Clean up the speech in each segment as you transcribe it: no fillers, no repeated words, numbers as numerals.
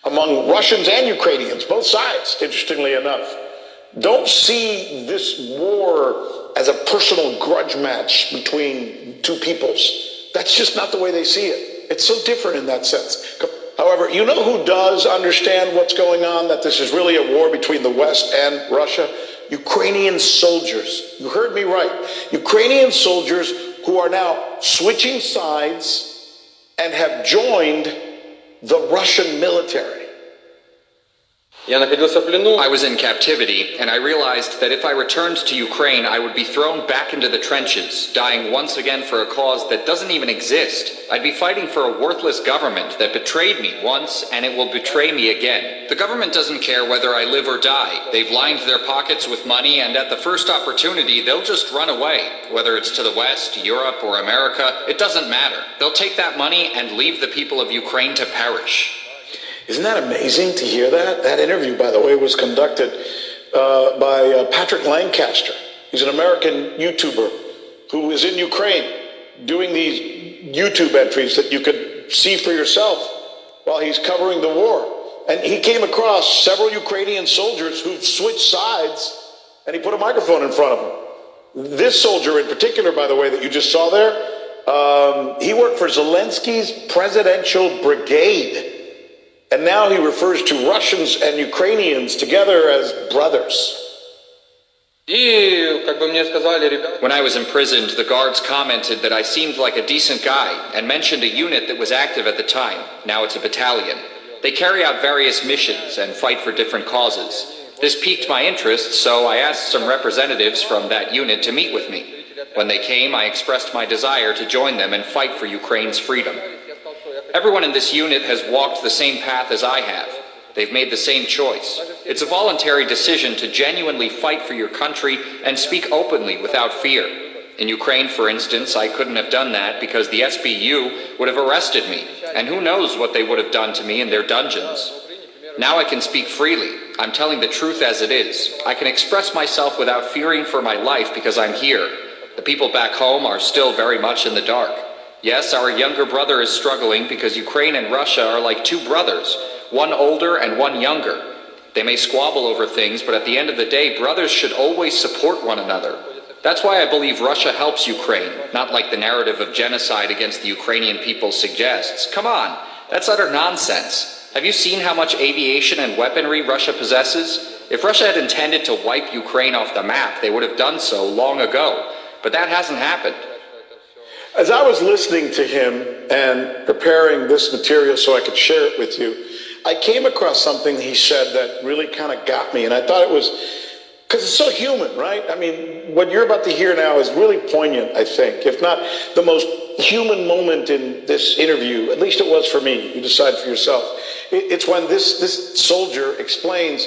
among Russians and Ukrainians, both sides, interestingly enough, don't see this war as a personal grudge match between two peoples. That's just not the way they see it. It's so different in that sense. However, you know who does understand what's going on, that this is really a war between the West and Russia? Ukrainian soldiers. You heard me right. Ukrainian soldiers who are now switching sides and have joined the Russian military. I was in captivity, and I realized that if I returned to Ukraine, I would be thrown back into the trenches, dying once again for a cause that doesn't even exist. I'd be fighting for a worthless government that betrayed me once, and it will betray me again. The government doesn't care whether I live or die. They've lined their pockets with money, and at the first opportunity, they'll just run away. Whether it's to the West, Europe, or America, it doesn't matter. They'll take that money and leave the people of Ukraine to perish. Isn't that amazing to hear that? That interview, by the way, was conducted by Patrick Lancaster. He's an American YouTuber who is in Ukraine doing these YouTube entries that you could see for yourself while he's covering the war. And he came across several Ukrainian soldiers who switched sides, and he put a microphone in front of them. This soldier in particular, by the way, that you just saw there, he worked for Zelensky's presidential brigade. And now he refers to Russians and Ukrainians together as brothers. When I was imprisoned, the guards commented that I seemed like a decent guy and mentioned a unit that was active at the time. Now it's a battalion. They carry out various missions and fight for different causes. This piqued my interest, so I asked some representatives from that unit to meet with me. When they came, I expressed my desire to join them and fight for Ukraine's freedom. Everyone in this unit has walked the same path as I have. They've made the same choice. It's a voluntary decision to genuinely fight for your country and speak openly without fear. In Ukraine, for instance, I couldn't have done that because the SBU would have arrested me, and who knows what they would have done to me in their dungeons. Now I can speak freely. I'm telling the truth as it is. I can express myself without fearing for my life because I'm here. The people back home are still very much in the dark. Yes, our younger brother is struggling because Ukraine and Russia are like two brothers, one older and one younger. They may squabble over things, but at the end of the day, brothers should always support one another. That's why I believe Russia helps Ukraine, not like the narrative of genocide against the Ukrainian people suggests. Come on, that's utter nonsense. Have you seen how much aviation and weaponry Russia possesses? If Russia had intended to wipe Ukraine off the map, they would have done so long ago. But that hasn't happened. As I was listening to him and preparing this material so I could share it with you, I came across something he said that really kind of got me. And I thought it was, because it's so human, right? I mean, what you're about to hear now is really poignant, I think. If not the most human moment in this interview, at least it was for me. You decide for yourself. It's when this soldier explains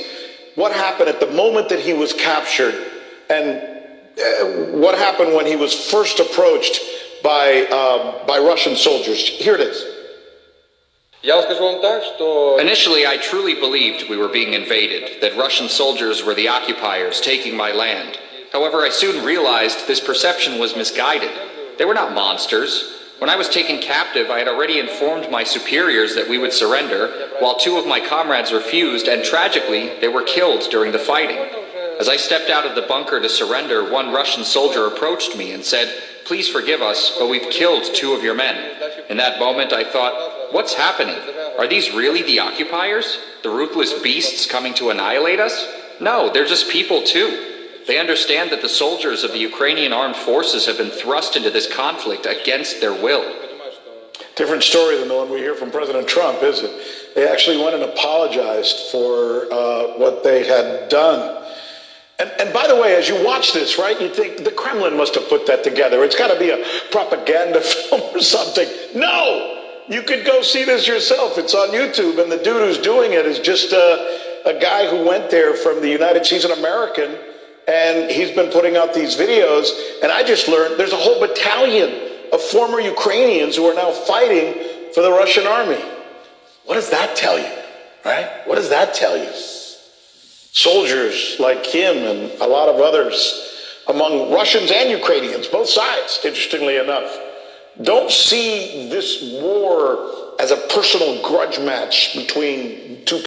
what happened at the moment that he was captured and what happened when he was first approached by Russian soldiers. Here it is. Initially, I truly believed we were being invaded, that Russian soldiers were the occupiers taking my land. However, I soon realized this perception was misguided. They were not monsters. When I was taken captive, I had already informed my superiors that we would surrender, while two of my comrades refused, and tragically, they were killed during the fighting. As I stepped out of the bunker to surrender, one Russian soldier approached me and said, "Please forgive us, but we've killed two of your men." In that moment, I thought, what's happening? Are these really the occupiers? The ruthless beasts coming to annihilate us? No, they're just people too. They understand that the soldiers of the Ukrainian armed forces have been thrust into this conflict against their will. Different story than the one we hear from President Trump, is it? They actually went and apologized for what they had done. And by the way, as you watch this, right, you think the Kremlin must have put that together. It's got to be a propaganda film or something. No! You could go see this yourself. It's on YouTube, and the dude who's doing it is just a guy who went there from the United States. He's an American, and he's been putting out these videos. And I just learned there's a whole battalion of former Ukrainians who are now fighting for the Russian army. What does that tell you, right? What does that tell you? Soldiers like him and a lot of others among Russians and Ukrainians, both sides, interestingly enough, don't see this war as a personal grudge match between two